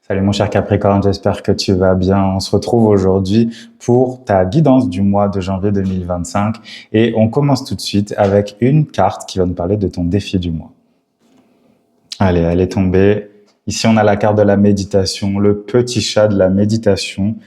Salut mon cher Capricorne, j'espère que tu vas bien. On se retrouve aujourd'hui pour ta guidance du mois de janvier 2025 et on commence tout de suite avec une carte qui va nous parler de ton défi du mois. Allez, elle est tombée. Ici, on a la carte de la méditation, le petit chat de la méditation.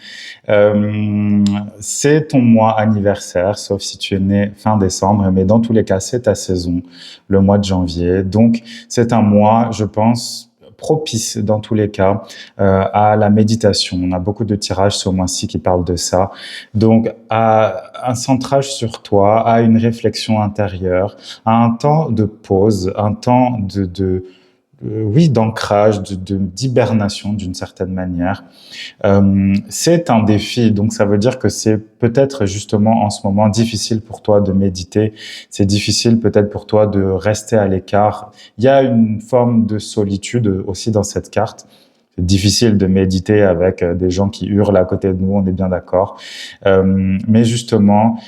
C'est ton mois anniversaire, sauf si tu es né fin décembre, mais dans tous les cas, c'est ta saison, le mois de janvier. Donc, c'est un mois, je pense, propice dans tous les cas à la méditation. On a beaucoup de tirages ce mois-ci qui parlent de ça. Donc, à un centrage sur toi, à une réflexion intérieure, à un temps de pause, un temps oui, d'ancrage, d'hibernation d'une certaine manière. C'est un défi, donc ça veut dire que c'est peut-être justement en ce moment difficile pour toi de méditer, c'est difficile peut-être pour toi de rester à l'écart. Il y a une forme de solitude aussi dans cette carte. C'est difficile de méditer avec des gens qui hurlent à côté de nous, on est bien d'accord. Mais justement,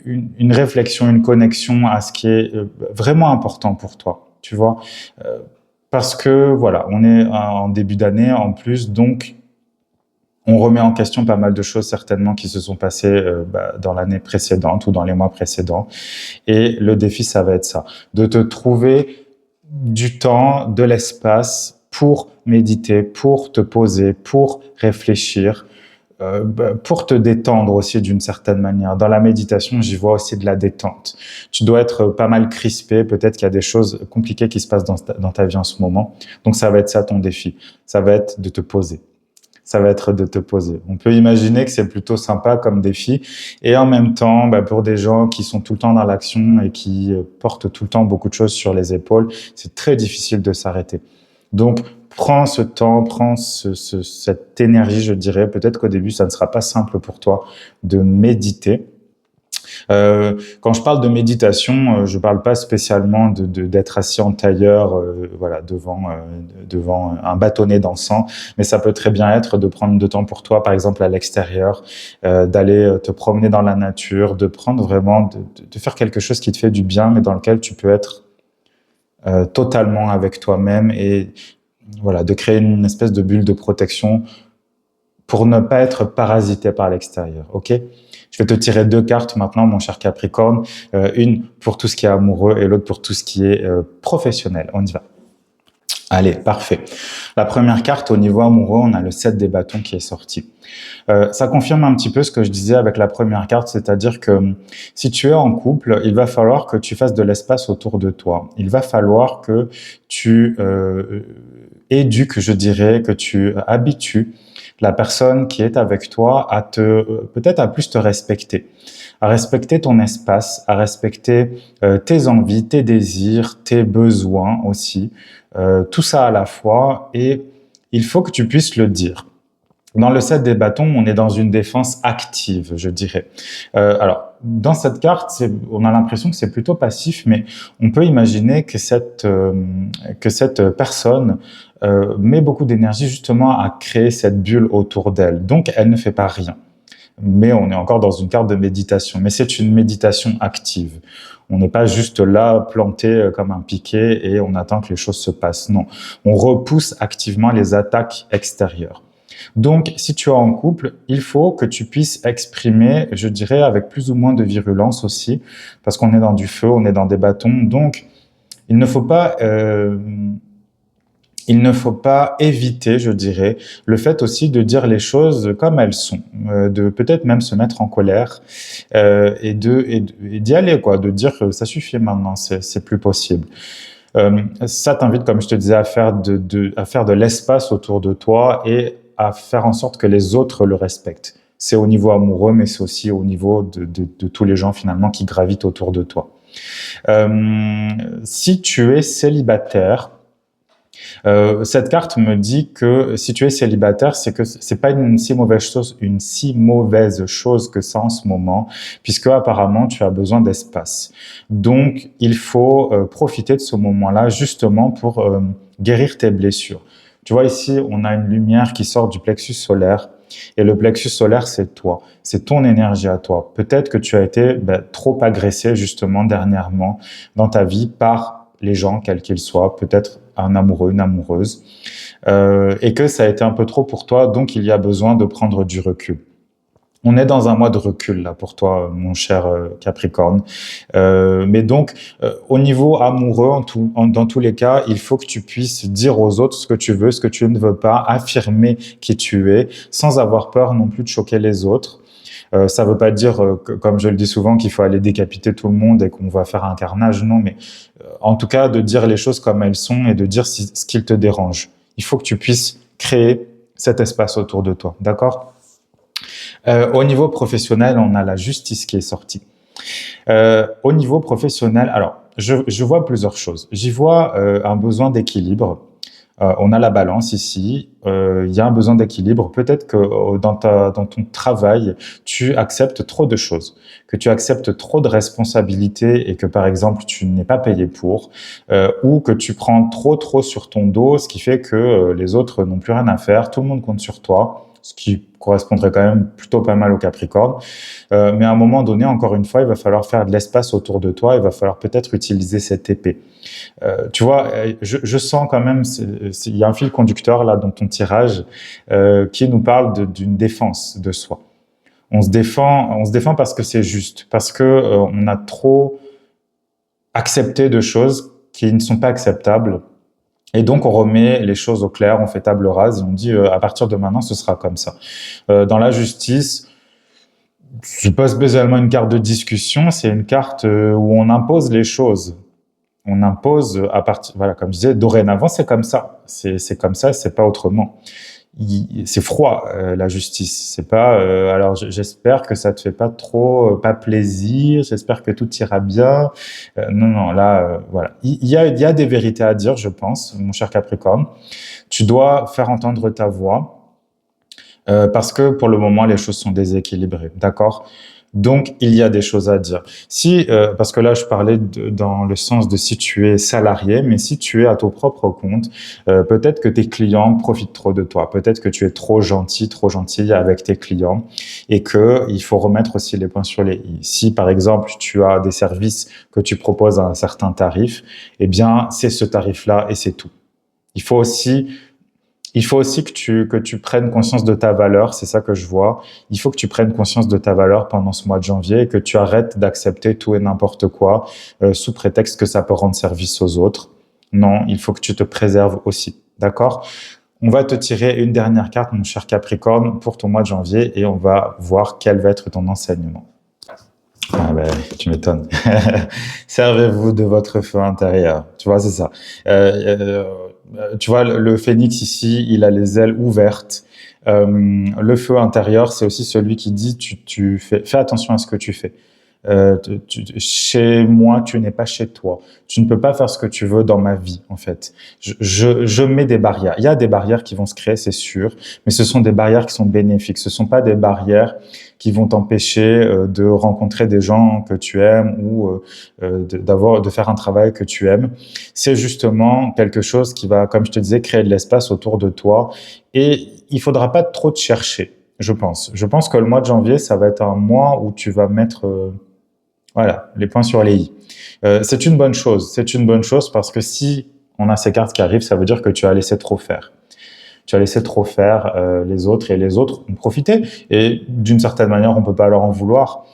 une réflexion, une connexion à ce qui est vraiment important pour toi, tu vois. Parce que voilà, on est en début d'année en plus, donc on remet en question pas mal de choses certainement qui se sont passées dans l'année précédente ou dans les mois précédents. Et le défi, ça va être ça, de te trouver du temps, de l'espace pour méditer, pour te poser, pour réfléchir, pour te détendre aussi d'une certaine manière. Dans la méditation, j'y vois aussi de la détente. Tu dois être pas mal crispé, peut-être qu'il y a des choses compliquées qui se passent dans ta vie en ce moment. Donc ça va être ça ton défi, ça va être de te poser. Ça va être de te poser. On peut imaginer que c'est plutôt sympa comme défi et en même temps, pour des gens qui sont tout le temps dans l'action et qui portent tout le temps beaucoup de choses sur les épaules, c'est très difficile de s'arrêter. Donc, prends ce temps, prends cette énergie, je dirais. Peut-être qu'au début, ça ne sera pas simple pour toi de méditer. Quand je parle de méditation, je parle pas spécialement d'être assis en tailleur, voilà, devant un bâtonnet d'encens, mais ça peut très bien être de prendre de temps pour toi, par exemple à l'extérieur, d'aller te promener dans la nature, de prendre vraiment, de faire quelque chose qui te fait du bien, mais dans lequel tu peux être totalement avec toi-même et voilà, de créer une espèce de bulle de protection pour ne pas être parasité par l'extérieur, ok? Je vais te tirer deux cartes maintenant, mon cher Capricorne, une pour tout ce qui est amoureux et l'autre pour tout ce qui est professionnel. On y va. Allez, parfait. La première carte, au niveau amoureux, on a le 7 des bâtons qui est sorti. Ça confirme un petit peu ce que je disais avec la première carte, c'est-à-dire que si tu es en couple, il va falloir que tu fasses de l'espace autour de toi. Il va falloir que tu éduques, je dirais, que tu habitues la personne qui est avec toi à peut-être à plus te respecter, à respecter ton espace, à respecter tes envies, tes désirs, tes besoins aussi, tout ça à la fois, et il faut que tu puisses le dire. Dans le 7 des bâtons, on est dans une défense active, je dirais. Alors, dans cette carte, on a l'impression que c'est plutôt passif, mais on peut imaginer que cette personne met beaucoup d'énergie justement à créer cette bulle autour d'elle. Donc, elle ne fait pas rien. Mais on est encore dans une carte de méditation. Mais c'est une méditation active. On n'est pas juste là, planté comme un piquet et on attend que les choses se passent. Non, on repousse activement les attaques extérieures. Donc, si tu es en couple, il faut que tu puisses exprimer, je dirais, avec plus ou moins de virulence aussi, parce qu'on est dans du feu, on est dans des bâtons. Donc, il ne faut pas éviter, je dirais, le fait aussi de dire les choses comme elles sont, de peut-être même se mettre en colère et d'y aller, quoi, de dire que ça suffit maintenant, c'est plus possible. Ça t'invite, comme je te disais, à faire de l'espace autour de toi et à faire en sorte que les autres le respectent. C'est au niveau amoureux, mais c'est aussi au niveau de tous les gens finalement qui gravitent autour de toi. Si tu es célibataire, cette carte me dit que si tu es célibataire, c'est que c'est pas une si mauvaise chose que ça en ce moment, puisque apparemment tu as besoin d'espace. Donc il faut profiter de ce moment-là justement pour guérir tes blessures. Tu vois ici, on a une lumière qui sort du plexus solaire. Et le plexus solaire, c'est toi, c'est ton énergie à toi. Peut-être que tu as été trop agressé justement dernièrement dans ta vie par les gens, quels qu'ils soient, peut-être un amoureux, une amoureuse, et que ça a été un peu trop pour toi, donc il y a besoin de prendre du recul. On est dans un mois de recul là pour toi, mon cher Capricorne. Mais donc, au niveau amoureux, dans tous les cas, il faut que tu puisses dire aux autres ce que tu veux, ce que tu ne veux pas, affirmer qui tu es, sans avoir peur non plus de choquer les autres. Ça veut pas dire, comme je le dis souvent, qu'il faut aller décapiter tout le monde et qu'on va faire un carnage, non, mais en tout cas de dire les choses comme elles sont et de dire ce qui te dérange. Il faut que tu puisses créer cet espace autour de toi, d'accord? Au niveau professionnel, on a la justice qui est sortie. Au niveau professionnel, alors, je vois plusieurs choses. J'y vois un besoin d'équilibre. On a la balance ici. Il y a un besoin d'équilibre. Peut-être que dans ton travail, tu acceptes trop de choses, que tu acceptes trop de responsabilités et que, par exemple, tu n'es pas payé pour, ou que tu prends trop sur ton dos, ce qui fait que les autres n'ont plus rien à faire. Tout le monde compte sur toi, ce qui correspondrait quand même plutôt pas mal au Capricorne. Mais à un moment donné, encore une fois, il va falloir faire de l'espace autour de toi. Il va falloir peut-être utiliser cette épée. Tu vois, je sens quand même, il y a un fil conducteur là dans ton tirage qui nous parle d'une défense de soi. On se défend parce que c'est juste, parce que on a trop accepté de choses qui ne sont pas acceptables. Et donc, on remet les choses au clair, on fait table rase et on dit à partir de maintenant, ce sera comme ça. Dans la justice, c'est pas spécialement une carte de discussion, c'est une carte où on impose les choses. On impose à partir, voilà, comme je disais, dorénavant, c'est comme ça. C'est comme ça, c'est pas autrement. C'est froid, la justice. C'est pas. Alors, j'espère que ça te fait pas trop, pas plaisir. J'espère que tout ira bien. Non, là, voilà. Il y a des vérités à dire, je pense, mon cher Capricorne. Tu dois faire entendre ta voix parce que pour le moment, les choses sont déséquilibrées. D'accord? Donc, il y a des choses à dire. Si, parce que là, je parlais dans le sens de si tu es salarié, mais si tu es à ton propre compte, peut-être que tes clients profitent trop de toi. Peut-être que tu es trop gentil, trop gentille avec tes clients et que il faut remettre aussi les points sur les i. Si, par exemple, tu as des services que tu proposes à un certain tarif, eh bien, c'est ce tarif-là et c'est tout. Il faut aussi que tu prennes conscience de ta valeur, c'est ça que je vois. Il faut que tu prennes conscience de ta valeur pendant ce mois de janvier et que tu arrêtes d'accepter tout et n'importe quoi sous prétexte que ça peut rendre service aux autres. Non, il faut que tu te préserves aussi, d'accord? On va te tirer une dernière carte, mon cher Capricorne, pour ton mois de janvier et on va voir quel va être ton enseignement. Ah ben, tu m'étonnes. Servez-vous de votre feu intérieur. Tu vois, c'est ça. Tu vois, le phénix ici, il a les ailes ouvertes. Le feu intérieur, c'est aussi celui qui dit fais attention à ce que tu fais. Chez moi, tu n'es pas chez toi. Tu ne peux pas faire ce que tu veux dans ma vie, en fait. Je mets des barrières. Il y a des barrières qui vont se créer, c'est sûr, mais ce sont des barrières qui sont bénéfiques. Ce sont pas des barrières qui vont t'empêcher de rencontrer des gens que tu aimes ou de faire un travail que tu aimes. C'est justement quelque chose qui va, comme je te disais, créer de l'espace autour de toi et il faudra pas trop te chercher, je pense. Je pense que le mois de janvier, ça va être un mois où tu vas mettre voilà, les points sur les i. C'est une bonne chose. C'est une bonne chose parce que si on a ces cartes qui arrivent, ça veut dire que tu as laissé trop faire. Tu as laissé trop faire les autres et les autres ont profité. Et d'une certaine manière, on peut pas leur en vouloir.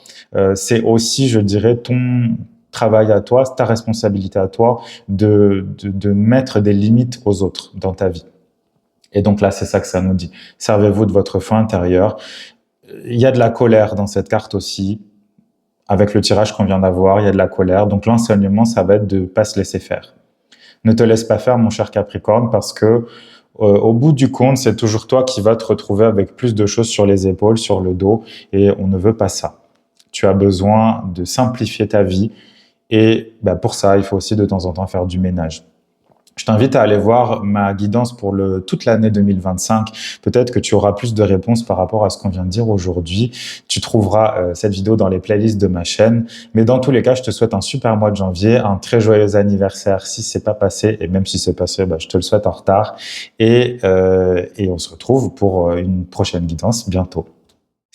C'est aussi, je dirais, ton travail à toi, ta responsabilité à toi de mettre des limites aux autres dans ta vie. Et donc là, c'est ça que ça nous dit. Servez-vous de votre feu intérieur. Il y a de la colère dans cette carte aussi. Avec le tirage qu'on vient d'avoir, il y a de la colère. Donc l'enseignement, ça va être de pas se laisser faire. Ne te laisse pas faire, mon cher Capricorne, parce que au bout du compte, c'est toujours toi qui vas te retrouver avec plus de choses sur les épaules, sur le dos, et on ne veut pas ça. Tu as besoin de simplifier ta vie, et pour ça, il faut aussi de temps en temps faire du ménage. Je t'invite à aller voir ma guidance pour toute l'année 2025. Peut-être que tu auras plus de réponses par rapport à ce qu'on vient de dire aujourd'hui. Tu trouveras cette vidéo dans les playlists de ma chaîne. Mais dans tous les cas, je te souhaite un super mois de janvier, un très joyeux anniversaire si c'est pas passé. Et même si c'est passé, je te le souhaite en retard. Et on se retrouve pour une prochaine guidance bientôt.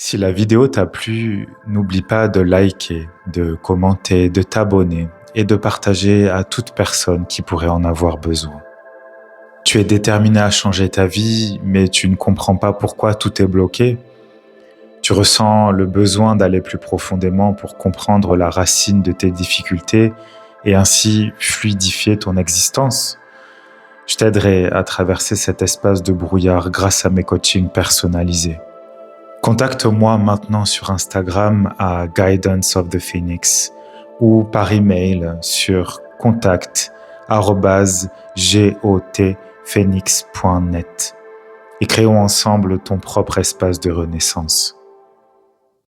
Si la vidéo t'a plu, n'oublie pas de liker, de commenter, de t'abonner et de partager à toute personne qui pourrait en avoir besoin. Tu es déterminé à changer ta vie, mais tu ne comprends pas pourquoi tout est bloqué. Tu ressens le besoin d'aller plus profondément pour comprendre la racine de tes difficultés et ainsi fluidifier ton existence. Je t'aiderai à traverser cet espace de brouillard grâce à mes coachings personnalisés. Contacte-moi maintenant sur Instagram à Guidance of the Phoenix ou par email sur contact@gotphoenix.net et créons ensemble ton propre espace de renaissance.